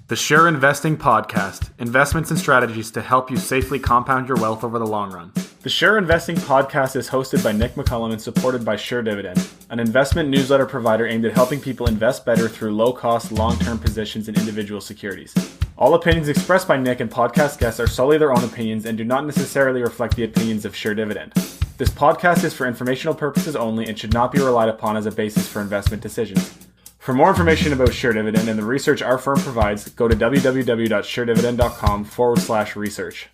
The Sure Investing Podcast, investments and strategies to help you safely compound your wealth over the long run. The Sure Investing Podcast is hosted by Nick McCullum and supported by Sure Dividend, an investment newsletter provider aimed at helping people invest better through low-cost, long-term positions in individual securities. All opinions expressed by Nick and podcast guests are solely their own opinions and do not necessarily reflect the opinions of Sure Dividend. This podcast is for informational purposes only and should not be relied upon as a basis for investment decisions. For more information about Sure Dividend and the research our firm provides, go to www.suredividend.com/research.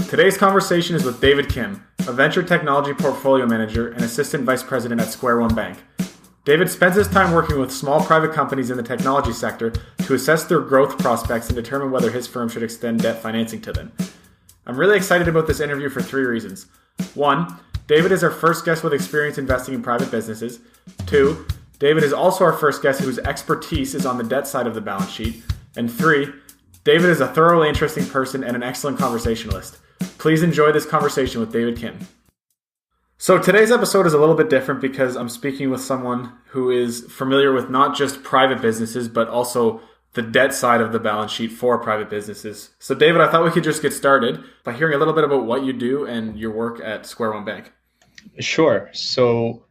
Today's conversation is with David Kim, a venture technology portfolio manager and assistant vice president at Square One Bank. David spends his time working with small private companies in the technology sector to assess their growth prospects and determine whether his firm should extend debt financing to them. I'm really excited about this interview for three reasons. 1, David is our first guest with experience investing in private businesses. 2, David is also our first guest whose expertise is on the debt side of the balance sheet. And 3, David is a thoroughly interesting person and an excellent conversationalist. Please enjoy this conversation with David Kim. So today's episode is a little bit different because I'm speaking with someone who is familiar with not just private businesses, but also the debt side of the balance sheet for private businesses. So David, I thought we could just get started by hearing a little bit about what you do and your work at Square One Bank. Sure. So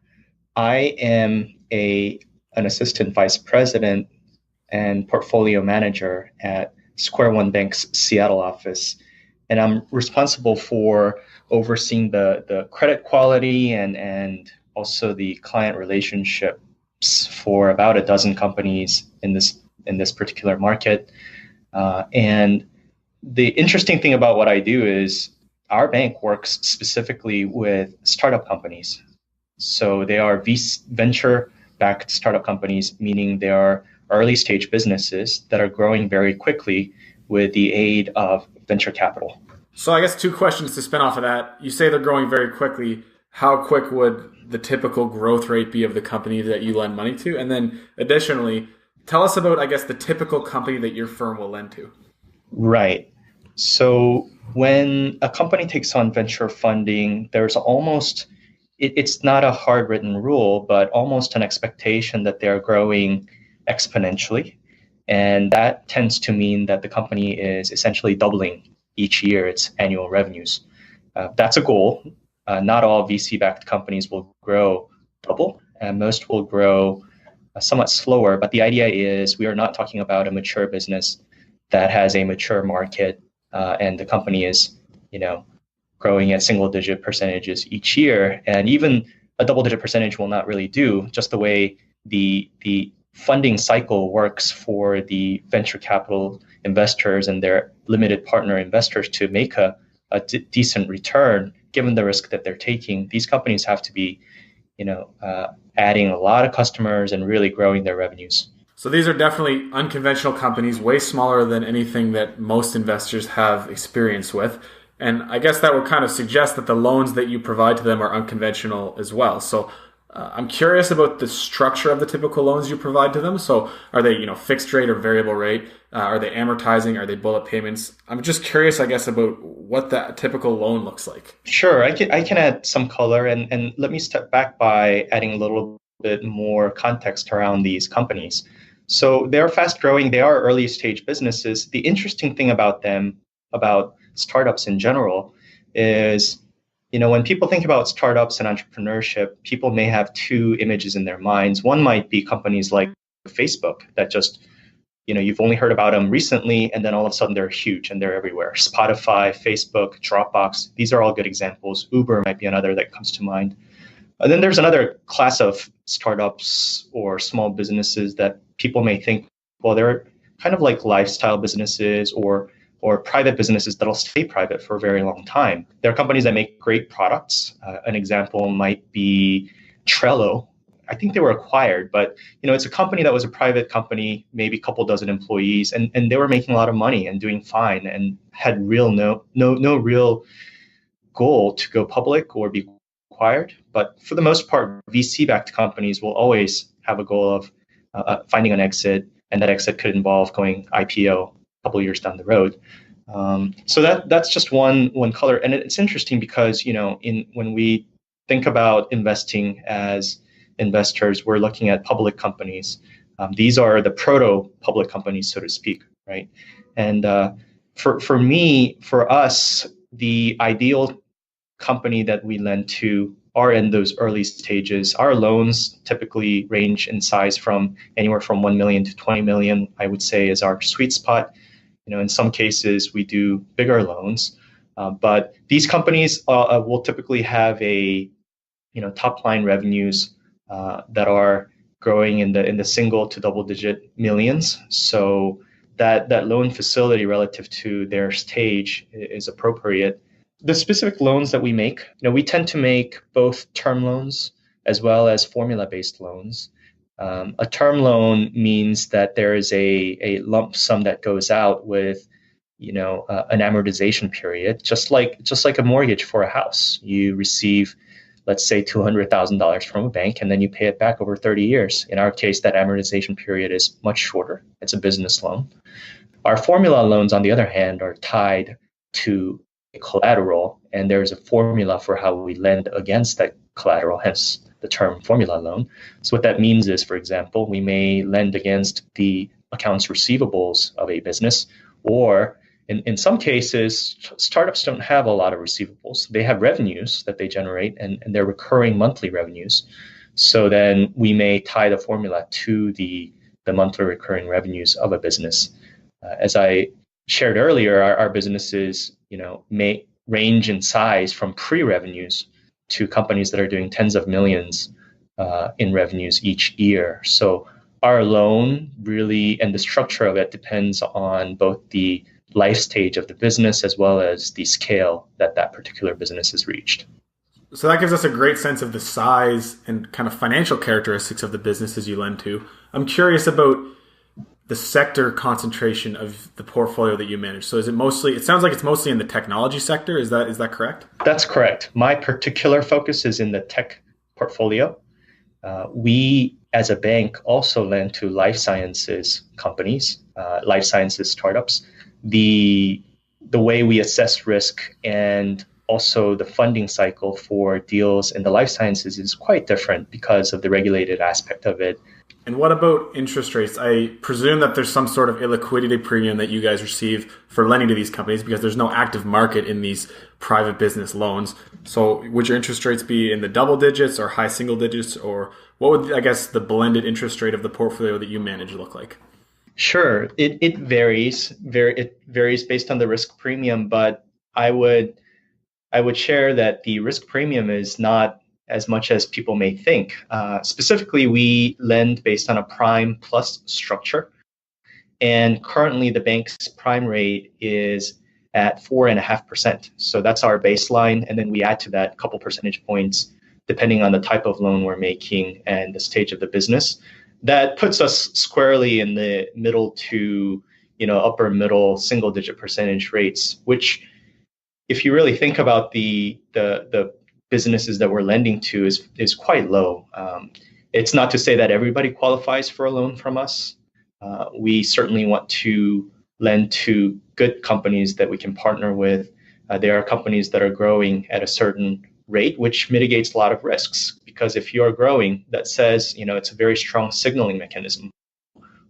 I am an assistant vice president and portfolio manager at Square One Bank's Seattle office. And I'm responsible for overseeing the credit quality and also the client relationships for about a dozen companies in this particular market. And the interesting thing about what I do is our bank works specifically with startup companies. So they are venture-backed startup companies, meaning they are early stage businesses that are growing very quickly with the aid of venture capital. So I guess two questions to spin off of that. You say they're growing very quickly. How quick would the typical growth rate be of the company that you lend money to? And then additionally, tell us about, I guess, the typical company that your firm will lend to. Right. So when a company takes on venture funding, there's almost, it's not a hard written rule, but almost an expectation that they're growing exponentially. And that tends to mean that the company is essentially doubling each year its annual revenues. That's a goal. Not all VC-backed companies will grow double, and most will grow somewhat slower. But the idea is we are not talking about a mature business that has a mature market, and the company is, growing at single-digit percentages each year. And even a double-digit percentage will not really do, just the way the funding cycle works for the venture capital investors and their limited partner investors to make a decent return, given the risk that they're taking. These companies have to be, adding a lot of customers and really growing their revenues. So these are definitely unconventional companies, way smaller than anything that most investors have experience with. And I guess that would kind of suggest that the loans that you provide to them are unconventional as well. So I'm curious about the structure of the typical loans you provide to them. So are they, fixed rate or variable rate? Are they amortizing? Are they bullet payments? I'm just curious, I guess, about what that typical loan looks like. Sure, I can add some color, and let me step back by adding a little bit more context around these companies. So they're fast growing. They are early stage businesses. The interesting thing about them, about startups in general, is when people think about startups and entrepreneurship, people may have two images in their minds. One might be companies like Facebook that just, you've only heard about them recently, and then all of a sudden they're huge and they're everywhere. Spotify, Facebook, Dropbox, these are all good examples. Uber might be another that comes to mind. And then there's another class of startups or small businesses that people may think, well, they're kind of like lifestyle businesses or private businesses that'll stay private for a very long time. There are companies that make great products. An example might be Trello. I think they were acquired, but it's a company that was a private company, maybe a couple dozen employees, and they were making a lot of money and doing fine and had no real goal to go public or be acquired. But for the most part, VC-backed companies will always have a goal of finding an exit, and that exit could involve going IPO couple years down the road. So that's just one color. And it's interesting because, when we think about investing as investors, we're looking at public companies. These are the proto public companies, so to speak, right? And for us, the ideal company that we lend to are in those early stages. Our loans typically range in size from anywhere from 1 million to 20 million, I would say, is our sweet spot. In some cases, we do bigger loans, but these companies will typically have a top line revenues that are growing in the single to double digit millions. So that loan facility relative to their stage is appropriate. The specific loans that we make, we tend to make both term loans as well as formula-based loans. A term loan means that there is a lump sum that goes out with, an amortization period, just like a mortgage for a house. You receive, let's say, $200,000 from a bank, and then you pay it back over 30 years. In our case, that amortization period is much shorter. It's a business loan. Our formula loans, on the other hand, are tied to collateral, and there's a formula for how we lend against that collateral, hence the term formula loan. So what that means is, for example, we may lend against the accounts receivables of a business, or in some cases, startups don't have a lot of receivables. They have revenues that they generate, and they're recurring monthly revenues. So then we may tie the formula to the monthly recurring revenues of a business. As I shared earlier, our businesses, may range in size from pre-revenues to companies that are doing tens of millions in revenues each year. So our loan really, and the structure of it, depends on both the life stage of the business as well as the scale that particular business has reached. So that gives us a great sense of the size and kind of financial characteristics of the businesses you lend to. I'm curious about the sector concentration of the portfolio that you manage. So is it mostly, it sounds like it's mostly in the technology sector. Is that correct? That's correct. My particular focus is in the tech portfolio. We, as a bank, also lend to life sciences companies, life sciences startups. The way we assess risk and also the funding cycle for deals in the life sciences is quite different because of the regulated aspect of it. And what about interest rates? I presume that there's some sort of illiquidity premium that you guys receive for lending to these companies because there's no active market in these private business loans. So would your interest rates be in the double digits or high single digits, or what would, I guess, the blended interest rate of the portfolio that you manage look like? Sure. It varies. It varies based on the risk premium, but I would share that the risk premium is not as much as people may think. Specifically, we lend based on a prime plus structure. And currently, the bank's prime rate is at 4.5%. So that's our baseline. And then we add to that a couple percentage points, depending on the type of loan we're making and the stage of the business. That puts us squarely in the middle to upper middle single digit percentage rates, which, if you really think about the businesses that we're lending to, is quite low. It's not to say that everybody qualifies for a loan from us. We certainly want to lend to good companies that we can partner with. There are companies that are growing at a certain rate, which mitigates a lot of risks. Because if you're growing, that says it's a very strong signaling mechanism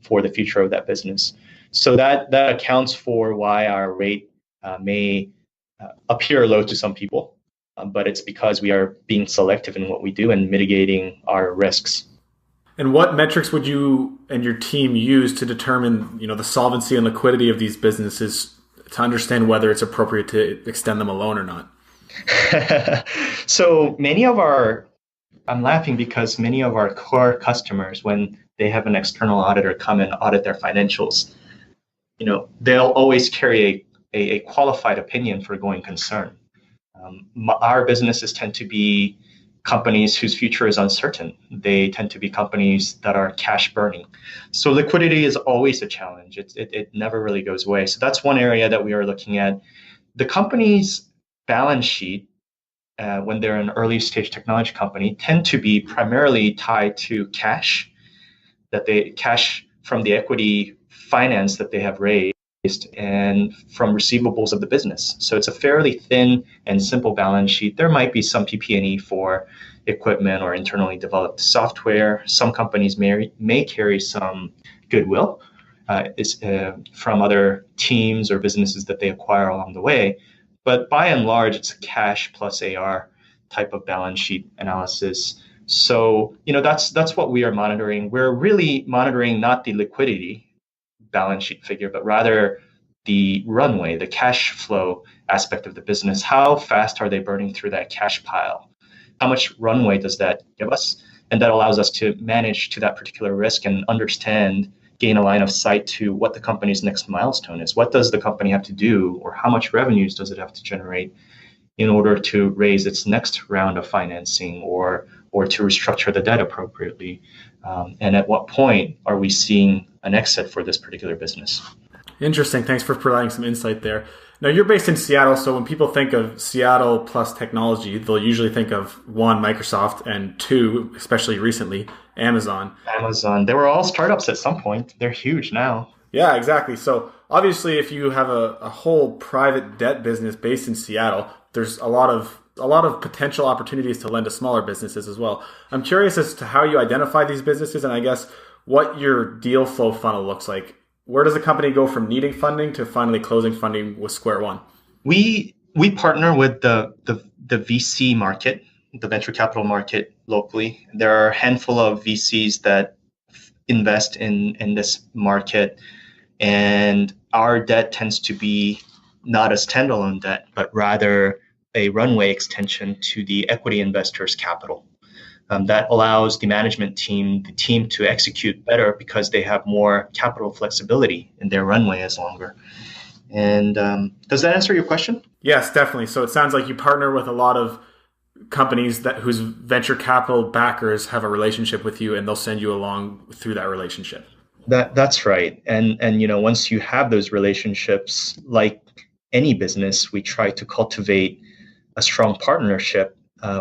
for the future of that business. So that accounts for why our rate may appear low to some people. But it's because we are being selective in what we do and mitigating our risks. And what metrics would you and your team use to determine, the solvency and liquidity of these businesses to understand whether it's appropriate to extend them a loan or not? So I'm laughing because many of our core customers, when they have an external auditor come and audit their financials, they'll always carry a qualified opinion for going concern. Our businesses tend to be companies whose future is uncertain. They tend to be companies that are cash burning. So liquidity is always a challenge. It never really goes away. So that's one area that we are looking at. The company's balance sheet, when they're an early stage technology company, tend to be primarily tied to cash from the equity finance that they have raised. and from receivables of the business. So it's a fairly thin and simple balance sheet. There might be some PP&E for equipment or internally developed software. Some companies may carry some goodwill from other teams or businesses that they acquire along the way. But by and large, it's a cash plus AR type of balance sheet analysis. So, that's what we are monitoring. We're really monitoring not the liquidity balance sheet figure, but rather the runway, the cash flow aspect of the business. How fast are they burning through that cash pile? How much runway does that give us? And that allows us to manage to that particular risk and gain a line of sight to what the company's next milestone is. What does the company have to do, or how much revenues does it have to generate in order to raise its next round of financing or to restructure the debt appropriately? And at what point are we seeing an exit for this particular business? Interesting. Thanks for providing some insight there. Now, you're based in Seattle, so when people think of Seattle plus technology, they'll usually think of one, Microsoft, and two, especially recently, Amazon. They were all startups at some point. They're huge now. Yeah, exactly. So obviously, if you have a whole private debt business based in Seattle, there's a lot of potential opportunities to lend to smaller businesses as well. I'm curious as to how you identify these businesses, and I guess what your deal flow funnel looks like. Where does a company go from needing funding to finally closing funding with square one? We partner with the VC market, the venture capital market locally. There are a handful of VCs that invest in this market, and our debt tends to be not a standalone debt, but rather a runway extension to the equity investors' capital. That allows the management team, the team to execute better because they have more capital flexibility and their runway is longer. And does that answer your question? Yes, definitely. So it sounds like you partner with a lot of companies whose venture capital backers have a relationship with you, and they'll send you along through that relationship. That's right. And once you have those relationships, like any business, we try to cultivate a strong partnership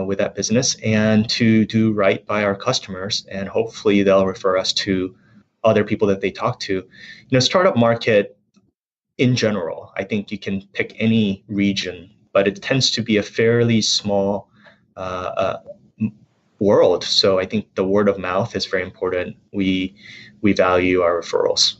with that business and to do right by our customers, and hopefully they'll refer us to other people that they talk to. Startup market in general, I think you can pick any region, but it tends to be a fairly small world. So I think the word of mouth is very important. We value our referrals.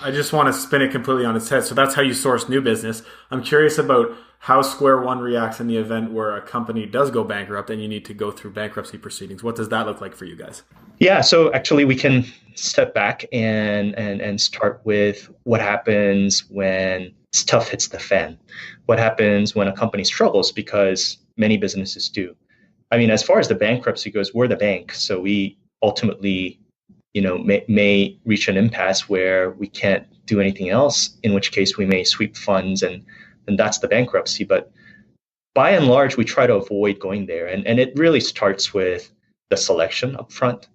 I just want to spin it completely on its head. So that's how you source new business. I'm curious about how Square One reacts in the event where a company does go bankrupt and you need to go through bankruptcy proceedings. What does that look like for you guys? Yeah, so actually we can step back and start with what happens when stuff hits the fan. What happens when a company struggles, because many businesses do. I mean, as far as the bankruptcy goes, we're the bank. So we ultimately, may reach an impasse where we can't do anything else, in which case we may sweep funds and that's the bankruptcy. But by and large, we try to avoid going there. And it really starts with the selection up front,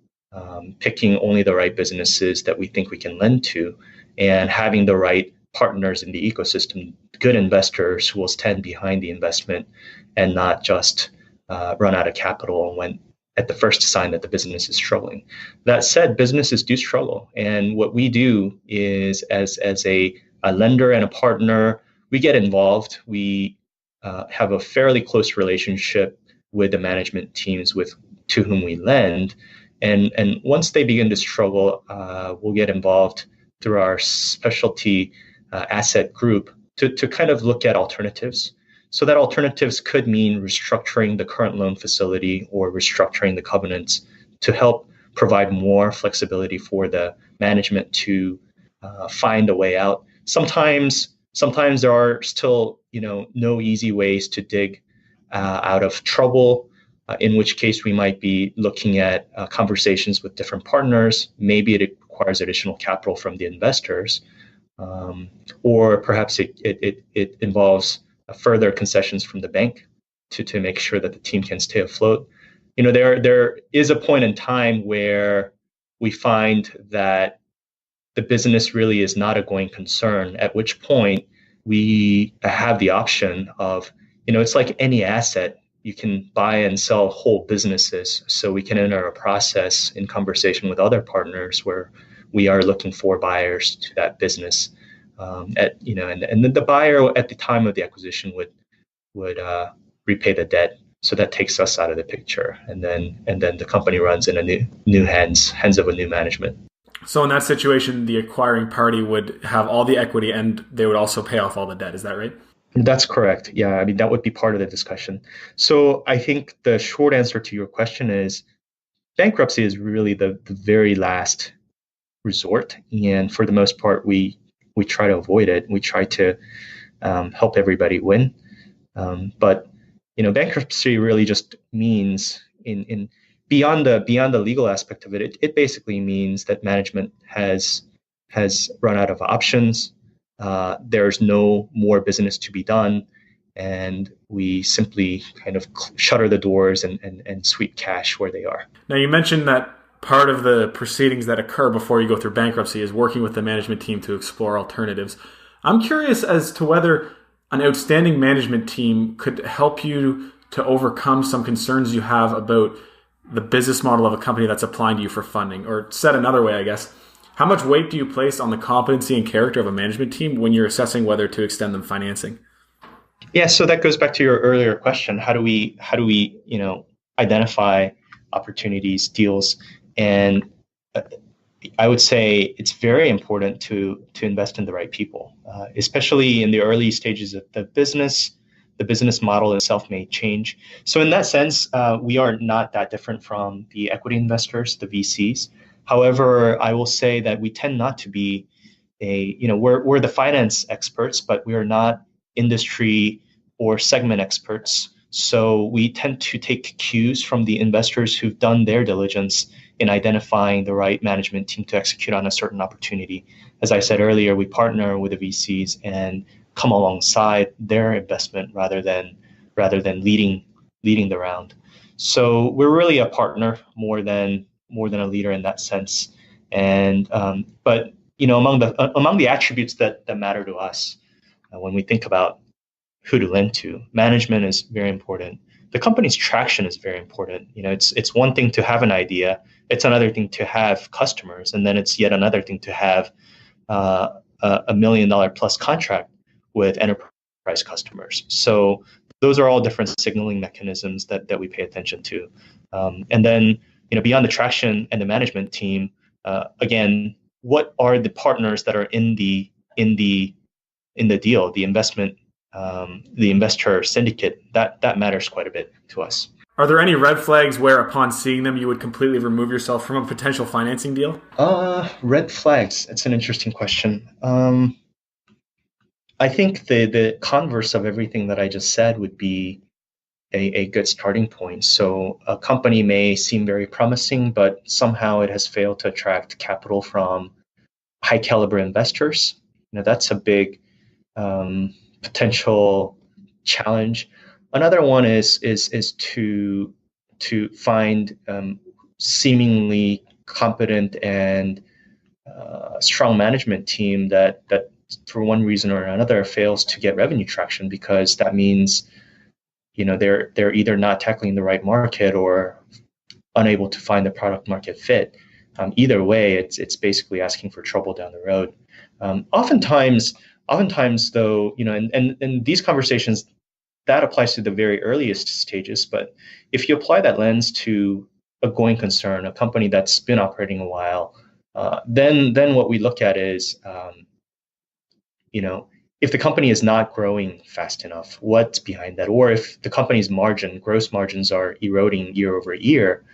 picking only the right businesses that we think we can lend to, and having the right partners in the ecosystem, good investors who will stand behind the investment and not just run out of capital when at the first sign that the business is struggling. That said, businesses do struggle. And what we do is, as a lender and a partner, we get involved. We have a fairly close relationship with the management teams to whom we lend. And once they begin to struggle, we'll get involved through our specialty asset group to kind of look at alternatives. So that alternatives could mean restructuring the current loan facility or restructuring the covenants to help provide more flexibility for the management to find a way out. Sometimes there are still, no easy ways to dig out of trouble, in which case we might be looking at conversations with different partners. Maybe it requires additional capital from the investors, or perhaps it involves further concessions from the bank to make sure that the team can stay afloat. There is a point in time where we find that the business really is not a going concern, at which point we have the option of, it's like any asset, you can buy and sell whole businesses. So we can enter a process in conversation with other partners where we are looking for buyers to that business. and then the buyer at the time of the acquisition would repay the debt. So that takes us out of the picture, and then the company runs in a new hands of a new management. So in that situation, the acquiring party would have all the equity and they would also pay off all the debt. Is that right? That's correct. Yeah, I mean, that would be part of the discussion. So I think the short answer to your question is bankruptcy is really the very last resort. And for the most part, we try to avoid it. We try to help everybody win. But bankruptcy really just means in beyond the legal aspect of it, it basically means that management has run out of options. There's no more business to be done, and we simply kind of shutter the doors and sweep cash where they are. Now, you mentioned that part of the proceedings that occur before you go through bankruptcy is working with the management team to explore alternatives. I'm curious as to whether an outstanding management team could help you to overcome some concerns you have about the business model of a company that's applying to you for funding. Or said another way, I guess, how much weight do you place on the competency and character of a management team when you're assessing whether to extend them financing? Yeah, so that goes back to your earlier question. How do we identify opportunities, deals? And I would say it's very important to invest in the right people, especially in the early stages of the business. The business model itself may change. So in that sense, we are not that different from the equity investors, the VCs. However, I will say that we tend not to be we're the finance experts, but we are not industry or segment experts. So we tend to take cues from the investors who've done their diligence in identifying the right management team to execute on a certain opportunity. As I said earlier, we partner with the VCs and come alongside their investment rather than leading the round. So we're really a partner more than a leader in that sense. And but among the attributes that matter to us when we think about who to lend to, management is very important. The company's traction is very important. It's one thing to have an idea, it's another thing to have customers, and then it's yet another thing to have a $1 million plus contract with enterprise customers. So those are all different signaling mechanisms that we pay attention to. And then beyond the traction and the management team, again, what are the partners that are in the deal, the investment, the investor syndicate? That matters quite a bit to us. Are there any red flags where upon seeing them you would completely remove yourself from a potential financing deal? Red flags. It's an interesting question. I think the converse of everything that I just said would be a good starting point. So a company may seem very promising, but somehow it has failed to attract capital from high caliber investors. That's a big potential challenge. Another one is to find seemingly competent and strong management team that for one reason or another fails to get revenue traction, because that means they're either not tackling the right market or unable to find the product market fit. Either way, it's basically asking for trouble down the road. Oftentimes though, and these conversations, that applies to the very earliest stages. But if you apply that lens to a going concern, a company that's been operating a while, then what we look at is, if the company is not growing fast enough, what's behind that? Or if the company's gross margins are eroding year over year,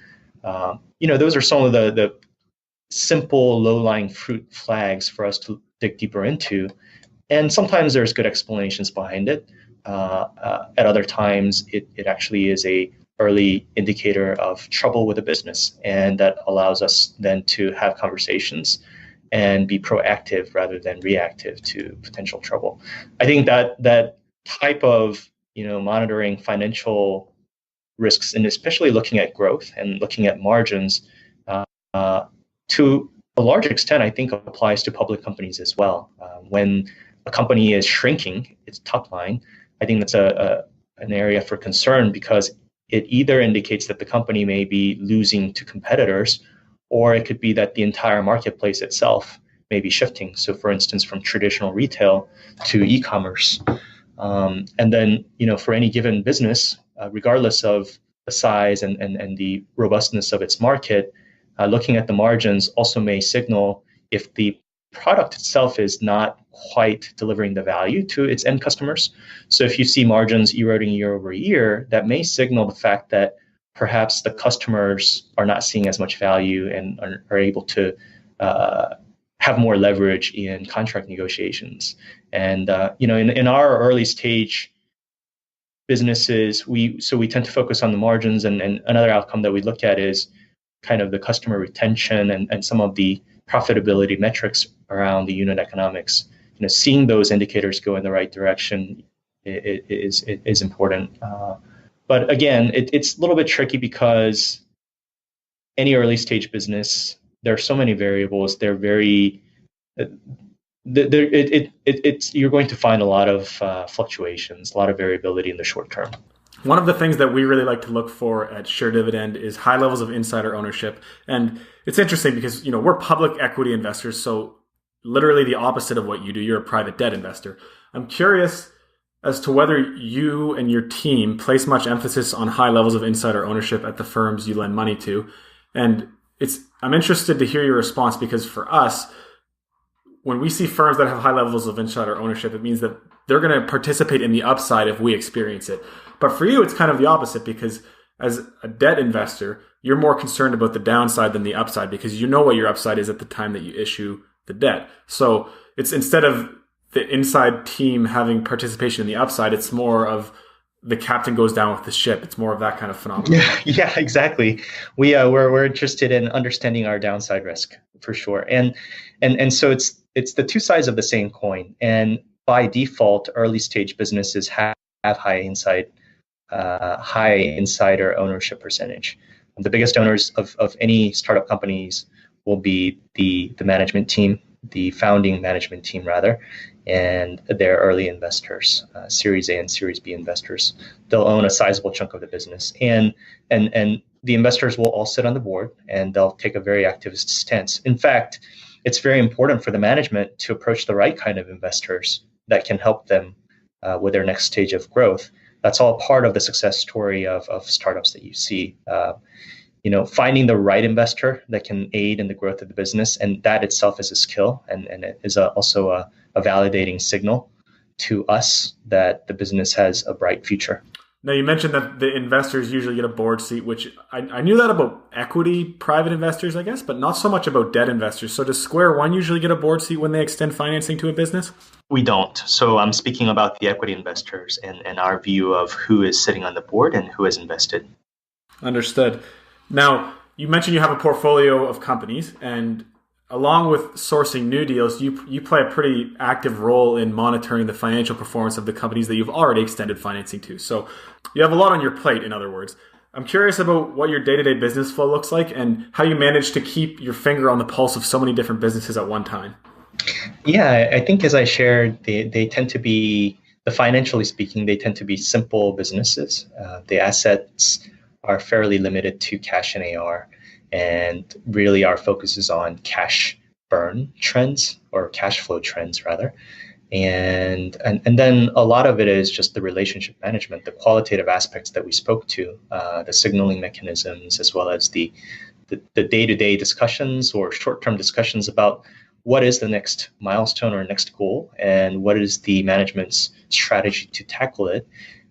those are some of the simple low-lying fruit flags for us to dig deeper into. And sometimes there's good explanations behind it. At other times, it actually is a early indicator of trouble with the business, and that allows us then to have conversations and be proactive rather than reactive to potential trouble. I think that type of monitoring financial risks, and especially looking at growth and looking at margins, to a large extent, I think applies to public companies as well. When a company is shrinking its top line, I think that's an area for concern, because it either indicates that the company may be losing to competitors, or it could be that the entire marketplace itself may be shifting. So for instance, from traditional retail to e-commerce. And then, for any given business, regardless of the size and the robustness of its market, looking at the margins also may signal if the product itself is not quite delivering the value to its end customers. So if you see margins eroding year over year, that may signal the fact that perhaps the customers are not seeing as much value and are able to have more leverage in contract negotiations. And in our early stage businesses, we tend to focus on the margins, and another outcome that we look at is kind of the customer retention and some of the profitability metrics around the unit economics. Seeing those indicators go in the right direction is important. But again, it's a little bit tricky because any early stage business, there are so many variables. They're very, you're going to find a lot of fluctuations, a lot of variability in the short term. One of the things that we really like to look for at Share Dividend is high levels of insider ownership. And it's interesting because, we're public equity investors, so literally the opposite of what you do. You're a private debt investor. I'm curious as to whether you and your team place much emphasis on high levels of insider ownership at the firms you lend money to. And I'm interested to hear your response, because for us, when we see firms that have high levels of insider ownership, it means that they're going to participate in the upside if we experience it. But for you, it's kind of the opposite, because as a debt investor, you're more concerned about the downside than the upside, because you know what your upside is at the time that you issue the debt. So it's, instead of the inside team having participation in the upside, it's more of the captain goes down with the ship. It's more of that kind of phenomenon. Yeah, exactly. We're interested in understanding our downside risk for sure. And so it's the two sides of the same coin. And by default, early stage businesses have high insider ownership percentage. The biggest owners of any startup companies will be the management team, the founding management team rather, and their early investors, Series A and Series B investors. They'll own a sizable chunk of the business, and the investors will all sit on the board, and they'll take a very activist stance. In fact, it's very important for the management to approach the right kind of investors that can help them with their next stage of growth. That's all part of the success story of startups that you see. Finding the right investor that can aid in the growth of the business, and that itself is a skill, and it is also a validating signal to us that the business has a bright future. Now, you mentioned that the investors usually get a board seat, which I knew that about equity private investors, I guess, but not so much about debt investors. So does Square One usually get a board seat when they extend financing to a business? We don't. So I'm speaking about the equity investors and our view of who is sitting on the board and who has invested. Understood. Now, you mentioned you have a portfolio of companies, and along with sourcing new deals, you play a pretty active role in monitoring the financial performance of the companies that you've already extended financing to. So you have a lot on your plate, in other words. I'm curious about what your day-to-day business flow looks like and how you manage to keep your finger on the pulse of so many different businesses at one time. Yeah, I think as I shared, they tend to be, financially speaking, they tend to be simple businesses. The assets are fairly limited to cash and AR. And really our focus is on cash burn trends, or cash flow trends rather. And then a lot of it is just the relationship management, the qualitative aspects that we spoke to, the signaling mechanisms, as well as the day-to-day discussions or short-term discussions about what is the next milestone or next goal, and what is the management's strategy to tackle it.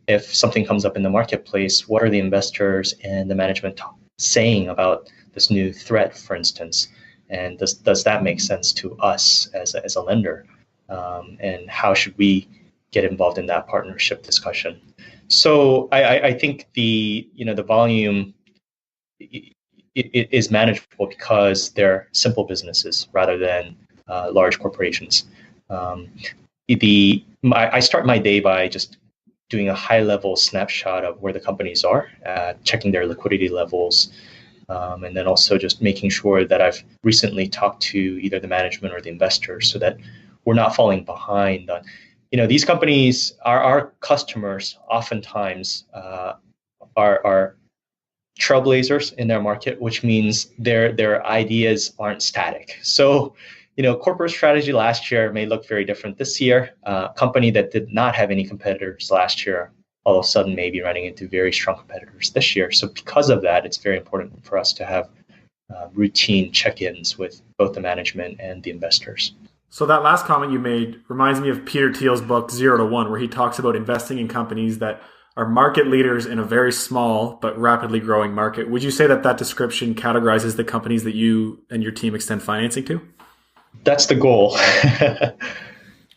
If something comes up in the marketplace, what are the investors and the management saying about this new threat, for instance, and does that make sense to us as a lender, and how should we get involved in that partnership discussion? So I think the volume it is manageable because they're simple businesses rather than large corporations. I start my day by just doing a high-level snapshot of where the companies are, checking their liquidity levels, and then also just making sure that I've recently talked to either the management or the investors so that we're not falling behind. These companies, our customers oftentimes are trailblazers in their market, which means their ideas aren't static. So corporate strategy last year may look very different this year. A company that did not have any competitors last year, all of a sudden may be running into very strong competitors this year. So because of that, it's very important for us to have routine check-ins with both the management and the investors. So that last comment you made reminds me of Peter Thiel's book, 0 to 1, where he talks about investing in companies that are market leaders in a very small but rapidly growing market. Would you say that description categorizes the companies that you and your team extend financing to? That's the goal.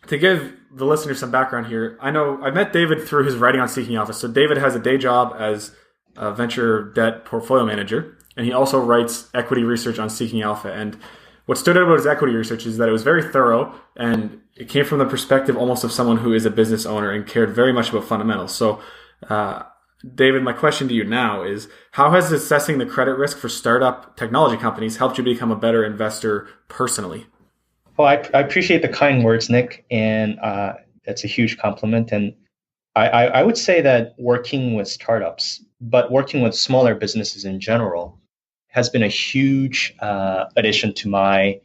To give the listener some background here, I met David through his writing on Seeking Alpha. So David has a day job as a venture debt portfolio manager, and he also writes equity research on Seeking Alpha. And what stood out about his equity research is that it was very thorough, and it came from the perspective almost of someone who is a business owner and cared very much about fundamentals. So, David, my question to you now is, how has assessing the credit risk for startup technology companies helped you become a better investor personally? Well, I appreciate the kind words, Nick, and that's a huge compliment. And I would say that working with startups, but working with smaller businesses in general, has been a huge addition to my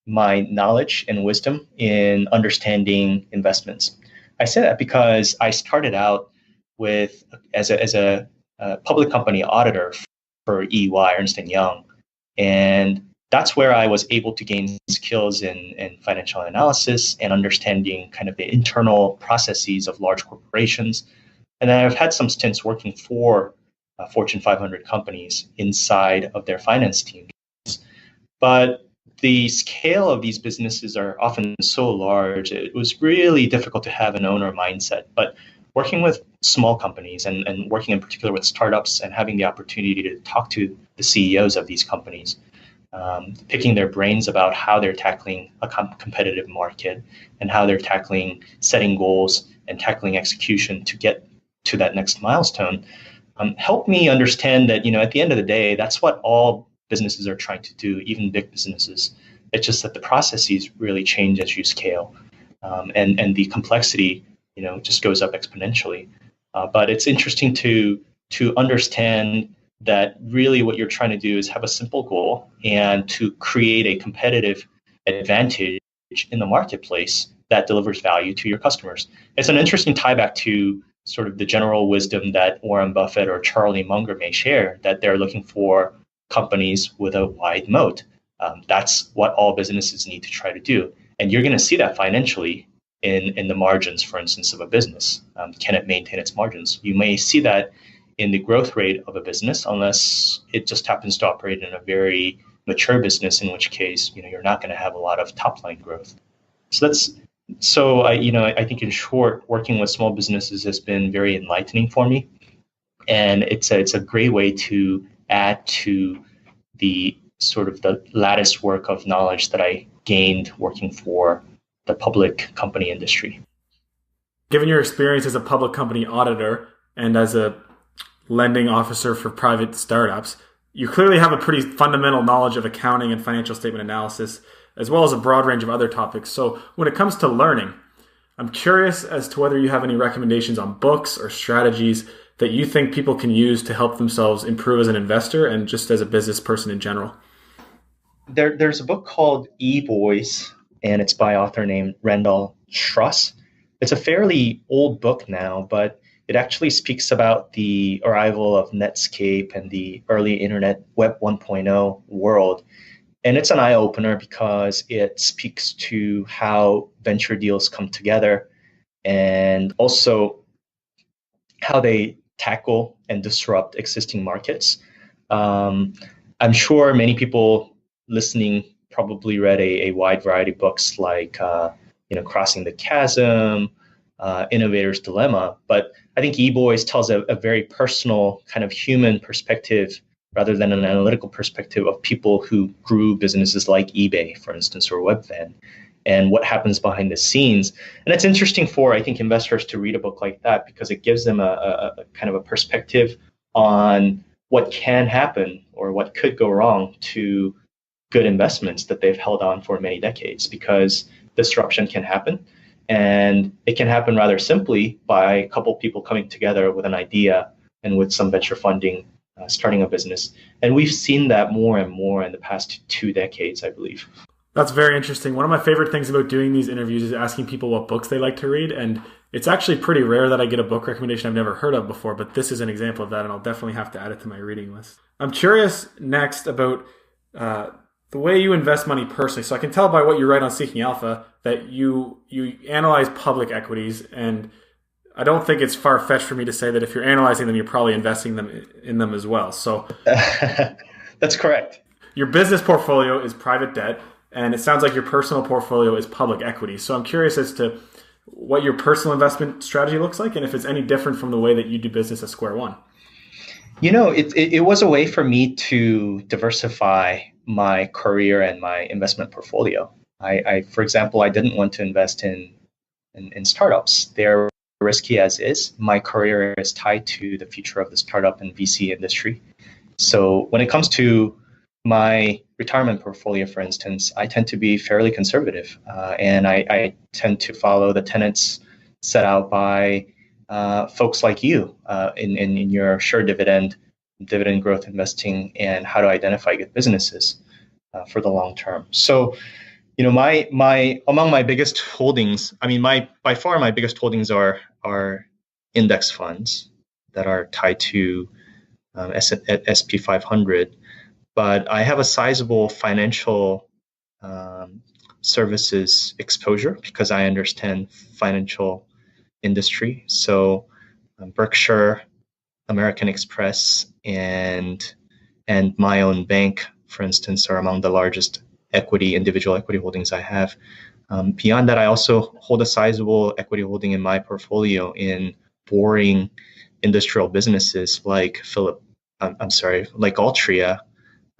knowledge and wisdom in understanding investments. I say that because I started out as a public company auditor for EY, Ernst & Young, and that's where I was able to gain skills in financial analysis and understanding kind of the internal processes of large corporations. And then I've had some stints working for Fortune 500 companies inside of their finance teams. But the scale of these businesses are often so large, it was really difficult to have an owner mindset. But working with small companies and working in particular with startups and having the opportunity to talk to the CEOs of these companies, picking their brains about how they're tackling a competitive market and how they're tackling setting goals and tackling execution to get to that next milestone, helped me understand that, at the end of the day, that's what all businesses are trying to do, even big businesses. It's just that the processes really change as you scale, and the complexity, just goes up exponentially. But it's interesting to understand that really what you're trying to do is have a simple goal and to create a competitive advantage in the marketplace that delivers value to your customers. It's an interesting tie back to sort of the general wisdom that Warren Buffett or Charlie Munger may share, that they're looking for companies with a wide moat. That's what all businesses need to try to do. And you're going to see that financially in the margins, for instance, of a business. Can it maintain its margins? You may see that in the growth rate of a business, unless it just happens to operate in a very mature business, in which case, you're not going to have a lot of top line growth. So I think in short, working with small businesses has been very enlightening for me, and it's a great way to add to the sort of the lattice work of knowledge that I gained working for the public company industry. Given your experience as a public company auditor and as a lending officer for private startups, you clearly have a pretty fundamental knowledge of accounting and financial statement analysis, as well as a broad range of other topics. So when it comes to learning, I'm curious as to whether you have any recommendations on books or strategies that you think people can use to help themselves improve as an investor and just as a business person in general. There's a book called E-Boys, and it's by an author named Randall Struss. It's a fairly old book now, but it actually speaks about the arrival of Netscape and the early internet Web 1.0 world. And it's an eye-opener because it speaks to how venture deals come together and also how they tackle and disrupt existing markets. I'm sure many people listening probably read a wide variety of books like Crossing the Chasm, Innovator's Dilemma, but I think eBoys tells a very personal kind of human perspective rather than an analytical perspective of people who grew businesses like eBay, for instance, or Webvan, and what happens behind the scenes. And it's interesting for, I think, investors to read a book like that because it gives them a kind of a perspective on what can happen or what could go wrong to good investments that they've held on for many decades, because disruption can happen. And it can happen rather simply by a couple people coming together with an idea and with some venture funding, starting a business. And we've seen that more and more in the past 2 decades, I believe. That's very interesting. One of my favorite things about doing these interviews is asking people what books they like to read. And it's actually pretty rare that I get a book recommendation I've never heard of before, but this is an example of that, and I'll definitely have to add it to my reading list. I'm curious next about the way you invest money personally. So I can tell by what you write on Seeking Alpha that you analyze public equities, and I don't think it's far-fetched for me to say that if you're analyzing them, you're probably investing them in them as well. So that's correct. Your business portfolio is private debt, and it sounds like your personal portfolio is public equity. So I'm curious as to what your personal investment strategy looks like and if it's any different from the way that you do business at Square One. It was a way for me to diversify my career and my investment portfolio. For example, I didn't want to invest in startups. They're risky as is. My career is tied to the future of the startup and VC industry. So when it comes to my retirement portfolio, for instance, I tend to be fairly conservative, and I tend to follow the tenets set out by folks like you in your sure dividend growth investing, and how to identify good businesses for the long term. So, my among my biggest holdings, by far my biggest holdings are index funds that are tied to SP 500. But I have a sizable financial services exposure because I understand financial industry. So Berkshire, American Express, and my own bank, for instance, are among the largest individual equity holdings I have. Beyond that, I also hold a sizable equity holding in my portfolio in boring industrial businesses like Altria.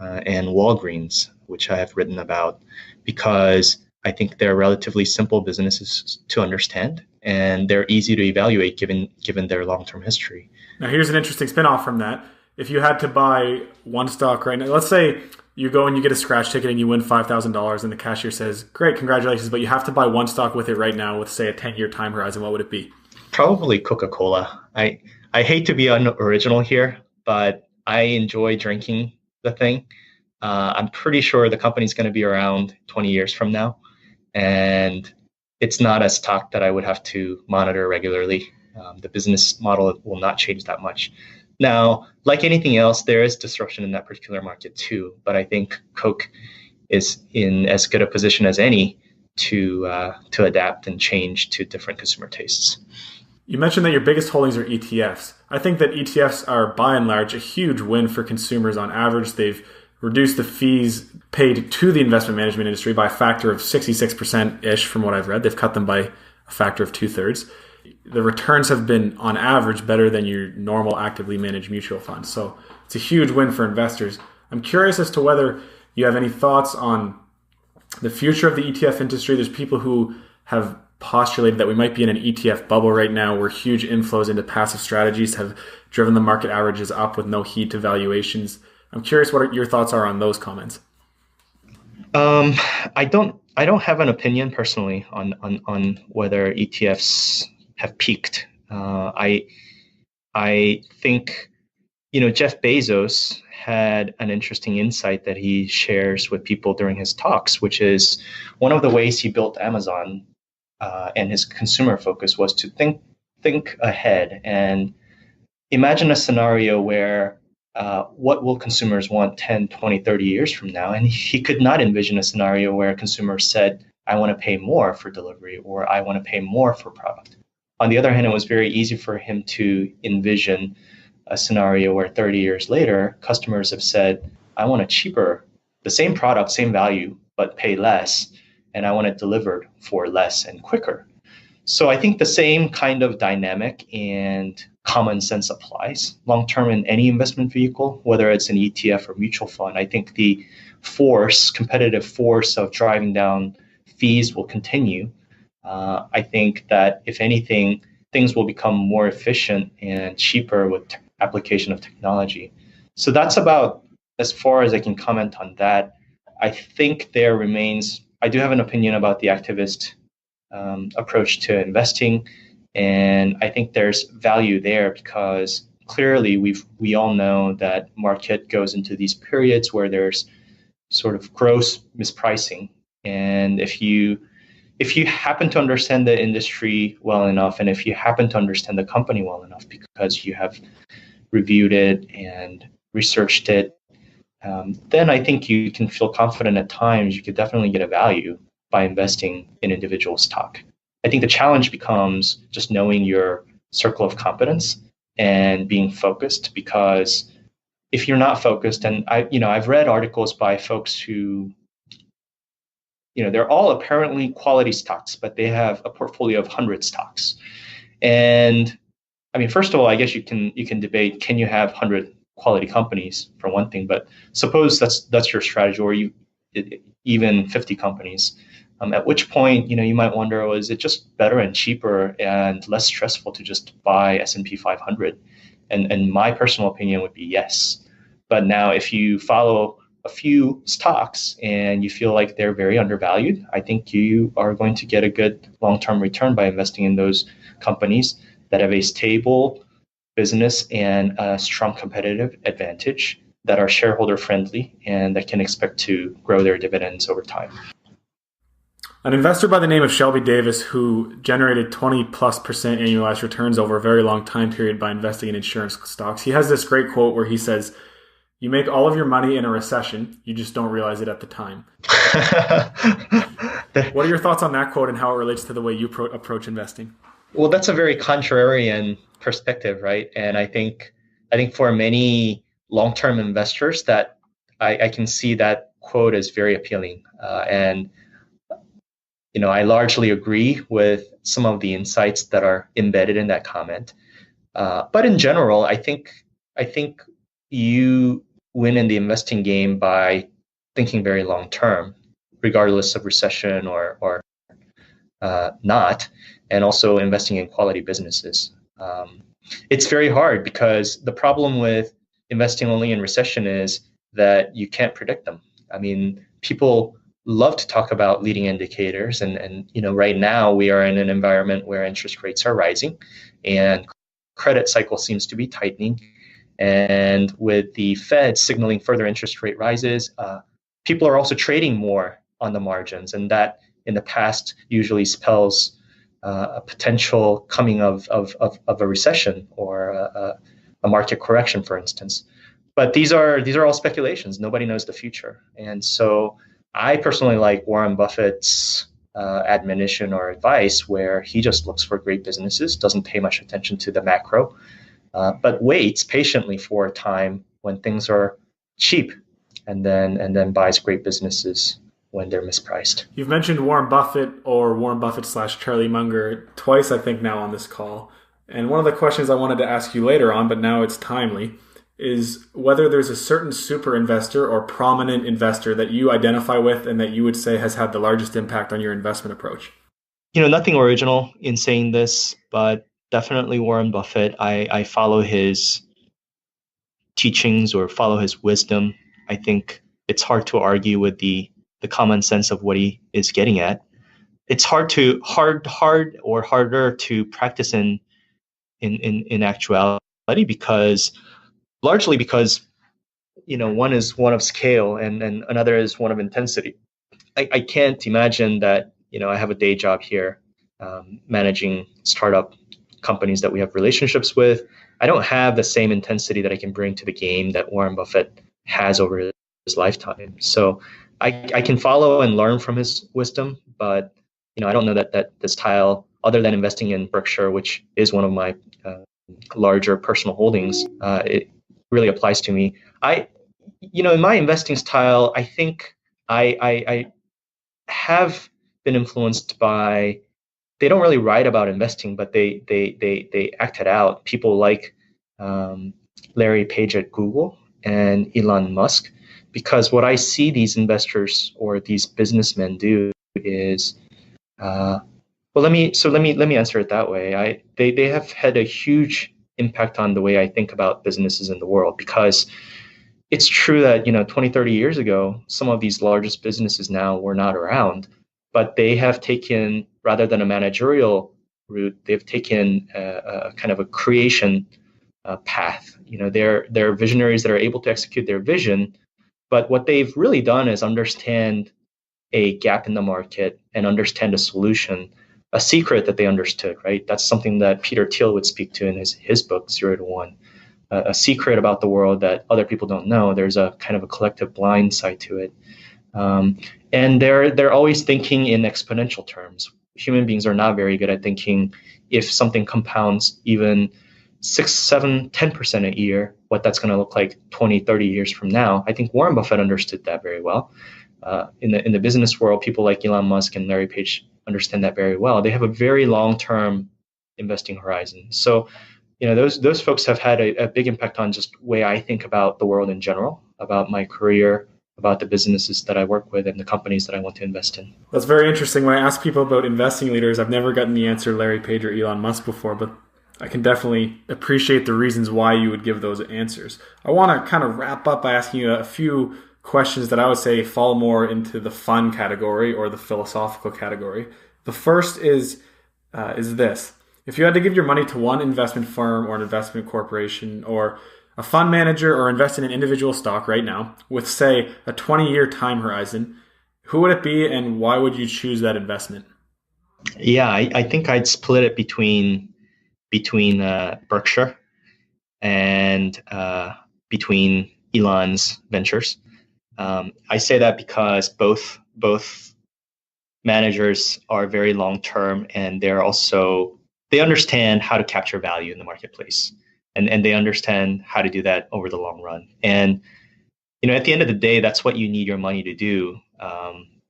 And Walgreens, which I have written about, because I think they're relatively simple businesses to understand, and they're easy to evaluate given their long-term history. Now, here's an interesting spin-off from that. If you had to buy one stock right now, let's say you go and you get a scratch ticket and you win $5,000 and the cashier says, great, congratulations, but you have to buy one stock with it right now with, say, a 10-year time horizon, what would it be? Probably Coca Cola. I hate to be unoriginal here, but I enjoy drinking the thing. I'm pretty sure the company's going to be around 20 years from now, and it's not a stock that I would have to monitor regularly. The business model will not change that much. Now, like anything else, there is disruption in that particular market too, but I think Coke is in as good a position as any to adapt and change to different consumer tastes. You mentioned that your biggest holdings are ETFs. I think that ETFs are, by and large, a huge win for consumers. On average, they've reduced the fees paid to the investment management industry by a factor of 66%-ish from what I've read. They've cut them by a factor of 2/3. The returns have been, on average, better than your normal actively managed mutual fund. So it's a huge win for investors. I'm curious as to whether you have any thoughts on the future of the ETF industry. There's people who have postulated that we might be in an ETF bubble right now where huge inflows into passive strategies have driven the market averages up with no heed to valuations. I'm curious what your thoughts are on those comments. I don't have an opinion personally on whether ETFs have peaked. I think Jeff Bezos had an interesting insight that he shares with people during his talks, which is one of the ways he built Amazon and his consumer focus was to think ahead and imagine a scenario where what will consumers want 10, 20, 30 years from now? And he could not envision a scenario where consumers said, I want to pay more for delivery, or I want to pay more for product. On the other hand, it was very easy for him to envision a scenario where 30 years later, customers have said, I want the same product, same value, but pay less, and I want it delivered for less and quicker. So I think the same kind of dynamic and common sense applies long-term in any investment vehicle, whether it's an ETF or mutual fund. I think the competitive force of driving down fees will continue. I think that if anything, things will become more efficient and cheaper with application of technology. So that's about as far as I can comment on that. I think I do have an opinion about the activist approach to investing, and I think there's value there because clearly we all know that market goes into these periods where there's sort of gross mispricing, And if you happen to understand the industry well enough, and if you happen to understand the company well enough because you have reviewed it and researched it, then I think you can feel confident at times you could definitely get a value by investing in individual stock. I think the challenge becomes just knowing your circle of competence and being focused, because if you're not focused, and I've read articles by folks who, they're all apparently quality stocks, but they have a portfolio of 100 stocks. And I mean, first of all, I guess you can debate, can you have 100 quality companies for one thing, but suppose that's your strategy, or even 50 companies. At which point, you might wonder, is it just better and cheaper and less stressful to just buy S&P 500? And my personal opinion would be yes. But now, if you follow a few stocks and you feel like they're very undervalued, I think you are going to get a good long-term return by investing in those companies that have a stable business and a strong competitive advantage, that are shareholder friendly, and that can expect to grow their dividends over time. An investor by the name of Shelby Davis, who generated 20+% annualized returns over a very long time period by investing in insurance stocks, he has this great quote where he says, "You make all of your money in a recession, you just don't realize it at the time." What are your thoughts on that quote and how it relates to the way you approach investing? Well, that's a very contrarian perspective, right? And I think for many long-term investors, that I can see that quote as very appealing. And I largely agree with some of the insights that are embedded in that comment. But in general, I think you win in the investing game by thinking very long-term, regardless of recession or not, and also investing in quality businesses. It's very hard, because the problem with investing only in recession is that you can't predict them. I mean, people love to talk about leading indicators, and right now we are in an environment where interest rates are rising and credit cycle seems to be tightening. And with the Fed signaling further interest rate rises, people are also trading more on the margins, and that in the past usually spells a potential coming of a recession or a market correction, for instance. But these are all speculations. Nobody knows the future. And so I personally like Warren Buffett's admonition or advice, where he just looks for great businesses, doesn't pay much attention to the macro, but waits patiently for a time when things are cheap, and then buys great businesses when they're mispriced. You've mentioned Warren Buffett, or Warren Buffett / Charlie Munger, twice, I think, now on this call. And one of the questions I wanted to ask you later on, but now it's timely, is whether there's a certain super investor or prominent investor that you identify with and that you would say has had the largest impact on your investment approach. Nothing original in saying this, but definitely Warren Buffett. I follow his teachings or follow his wisdom. I think it's hard to argue with the common sense of what he is getting at. It's harder to practice in actuality, largely because one is one of scale and another is one of intensity. I can't imagine that I have a day job here managing startup companies that we have relationships with. I don't have the same intensity that I can bring to the game that Warren Buffett has over his lifetime. So I can follow and learn from his wisdom, but I don't know that the style, other than investing in Berkshire, which is one of my larger personal holdings, it really applies to me. In my investing style, I think I have been influenced by. They don't really write about investing, but they act it out. People like Larry Page at Google and Elon Musk, because what I see these investors or these businessmen do is, let me answer it that way. They have had a huge impact on the way I think about businesses in the world, because it's true that 20, 30 years ago, some of these largest businesses now were not around, but they have taken, rather than a managerial route, they've taken a kind of a creation path. They're visionaries that are able to execute their vision, but what they've really done is understand a gap in the market and understand a solution, a secret that they understood, right? That's something that Peter Thiel would speak to in his book, 0 to 1. A secret about the world that other people don't know. There's a kind of a collective blind side to it. And they're always thinking in exponential terms. Human beings are not very good at thinking if something compounds even 6, 7, 10% a year, what that's going to look like 20, 30 years from now. I think Warren Buffett understood that very well. In the business world, people like Elon Musk and Larry Page understand that very well. They have a very long-term investing horizon. So, those folks have had a big impact on just the way I think about the world in general, about my career, about the businesses that I work with and the companies that I want to invest in. That's very interesting. When I ask people about investing leaders, I've never gotten the answer Larry Page or Elon Musk before, but I can definitely appreciate the reasons why you would give those answers. I want to kind of wrap up by asking you a few questions that I would say fall more into the fun category or the philosophical category. The first is this. If you had to give your money to one investment firm or an investment corporation or a fund manager or invest in an individual stock right now with, say, a 20-year time horizon, who would it be and why would you choose that investment? Yeah, I think I'd split it between Berkshire and between Elon's ventures. I say that because both managers are very long-term and they understand how to capture value in the marketplace. And they understand how to do that over the long run. And, at the end of the day, that's what you need your money to do,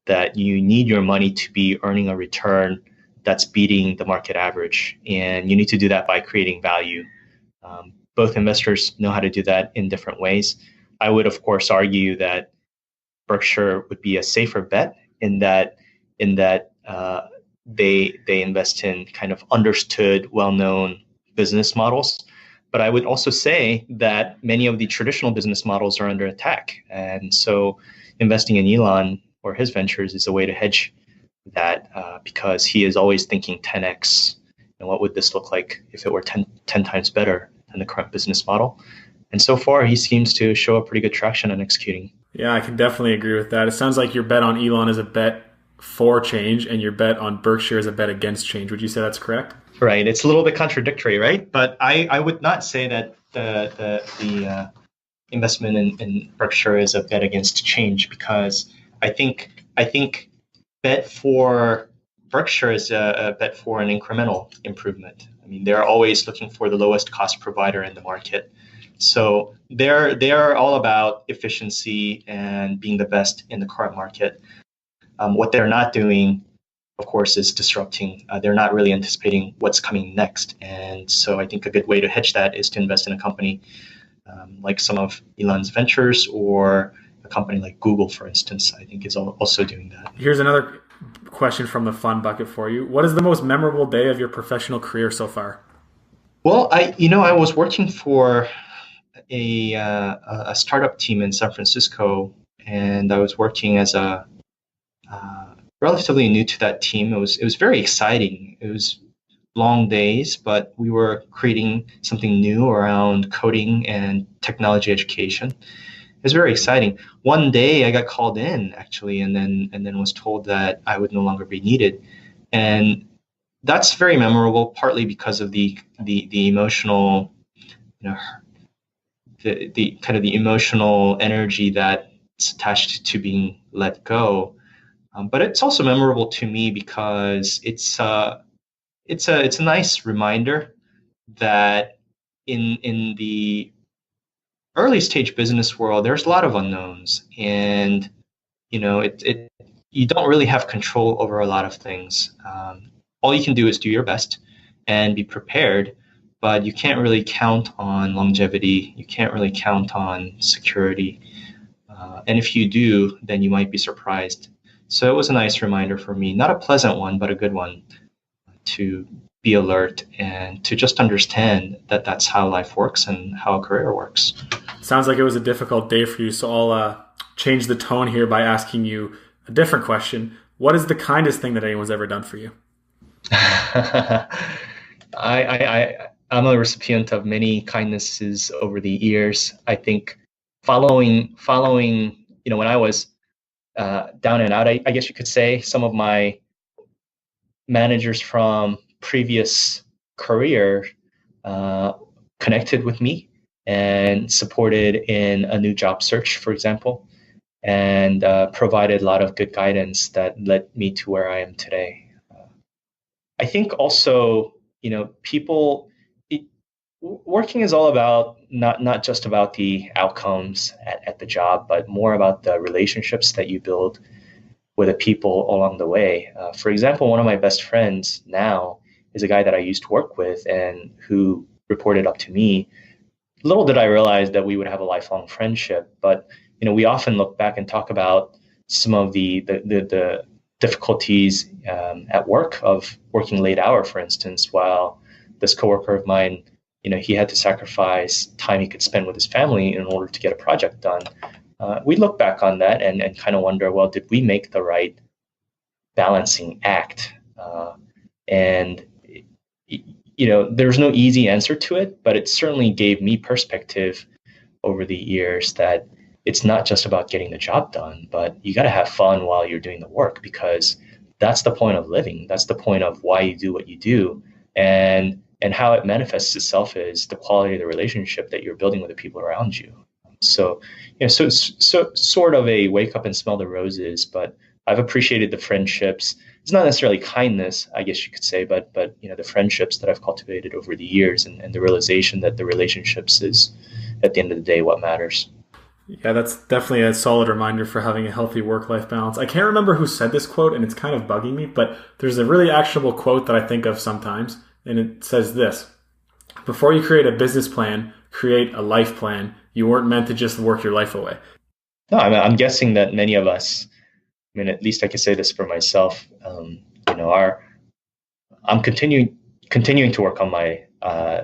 that you need your money to be earning a return that's beating the market average. And you need to do that by creating value. Both investors know how to do that in different ways. I would, of course, argue that Berkshire would be a safer bet in that they invest in kind of understood, well-known business models. But I would also say that many of the traditional business models are under attack. And so investing in Elon or his ventures is a way to hedge that because he is always thinking 10x. And what would this look like if it were 10 times better than the current business model? And so far, he seems to show a pretty good traction on executing. Yeah, I can definitely agree with that. It sounds like your bet on Elon is a bet for change and your bet on Berkshire is a bet against change. Would you say that's correct? Right. It's a little bit contradictory, right? But I would not say that the investment in Berkshire is a bet against change, because I think bet for Berkshire is a bet for an incremental improvement. I mean, they're always looking for the lowest cost provider in the market. So they're all about efficiency and being the best in the current market. What they're not doing, of course, is disrupting. They're not really anticipating what's coming next. And so I think a good way to hedge that is to invest in a company like some of Elon's ventures, or a company like Google, for instance, I think is also doing that. Here's another question from the fun bucket for you. What is the most memorable day of your professional career so far? Well, I was working for a startup team in San Francisco, and I was working as a relatively new to that team. It was very exciting. It was long days, but we were creating something new around coding and technology education. It was very exciting. One day I got called in actually, and then was told that I would no longer be needed, and that's very memorable. Partly because of the emotional, the kind of the emotional energy that's attached to being let go. But it's also memorable to me because it's a nice reminder that in the early stage business world, there's a lot of unknowns, and you don't really have control over a lot of things. All you can do is do your best and be prepared, but you can't really count on longevity. You can't really count on security. And if you do, then you might be surprised. So it was a nice reminder for me, not a pleasant one, but a good one, to be alert and to just understand that that's how life works and how a career works. Sounds like it was a difficult day for you, so I'll change the tone here by asking you a different question. What is the kindest thing that anyone's ever done for you? I'm a recipient of many kindnesses over the years. I think following, when I was down and out, I guess you could say. Some of my managers from previous career connected with me and supported in a new job search, for example, and provided a lot of good guidance that led me to where I am today. I think also, working is all about not just about the outcomes at the job, but more about the relationships that you build with the people along the way. For example, one of my best friends now is a guy that I used to work with and who reported up to me. Little did I realize that we would have a lifelong friendship, but we often look back and talk about some of the difficulties at work of working late hour, for instance, while this coworker of mine, he had to sacrifice time he could spend with his family in order to get a project done. We look back on that and kind of wonder, well, did we make the right balancing act? And there's no easy answer to it, but it certainly gave me perspective over the years that it's not just about getting the job done, but you got to have fun while you're doing the work, because that's the point of living. That's the point of why you do what you do. And how it manifests itself is the quality of the relationship that you're building with the people around you. So sort of a wake up and smell the roses, but I've appreciated the friendships. It's not necessarily kindness, I guess you could say, but the friendships that I've cultivated over the years and the realization that the relationships is, at the end of the day, what matters. Yeah, that's definitely a solid reminder for having a healthy work-life balance. I can't remember who said this quote, and it's kind of bugging me, but there's a really actionable quote that I think of sometimes, and it says this: before you create a business plan, create a life plan. You weren't meant to just work your life away. No, I'm guessing that many of us, at least I can say this for myself, I'm continuing to work on my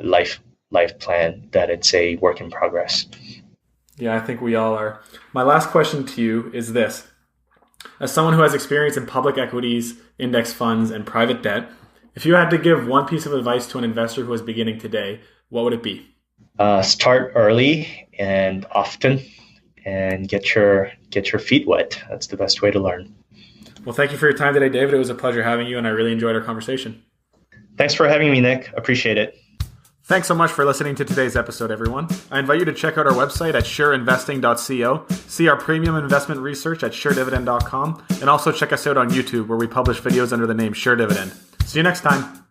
life plan, that it's a work in progress. Yeah, I think we all are. My last question to you is this. As someone who has experience in public equities, index funds, and private debt, if you had to give one piece of advice to an investor who is beginning today, what would it be? Start early and often, and get your feet wet. That's the best way to learn. Well, thank you for your time today, David. It was a pleasure having you, and I really enjoyed our conversation. Thanks for having me, Nick. Appreciate it. Thanks so much for listening to today's episode, everyone. I invite you to check out our website at sureinvesting.co, see our premium investment research at suredividend.com, and also check us out on YouTube, where we publish videos under the name Sure Dividend. See you next time.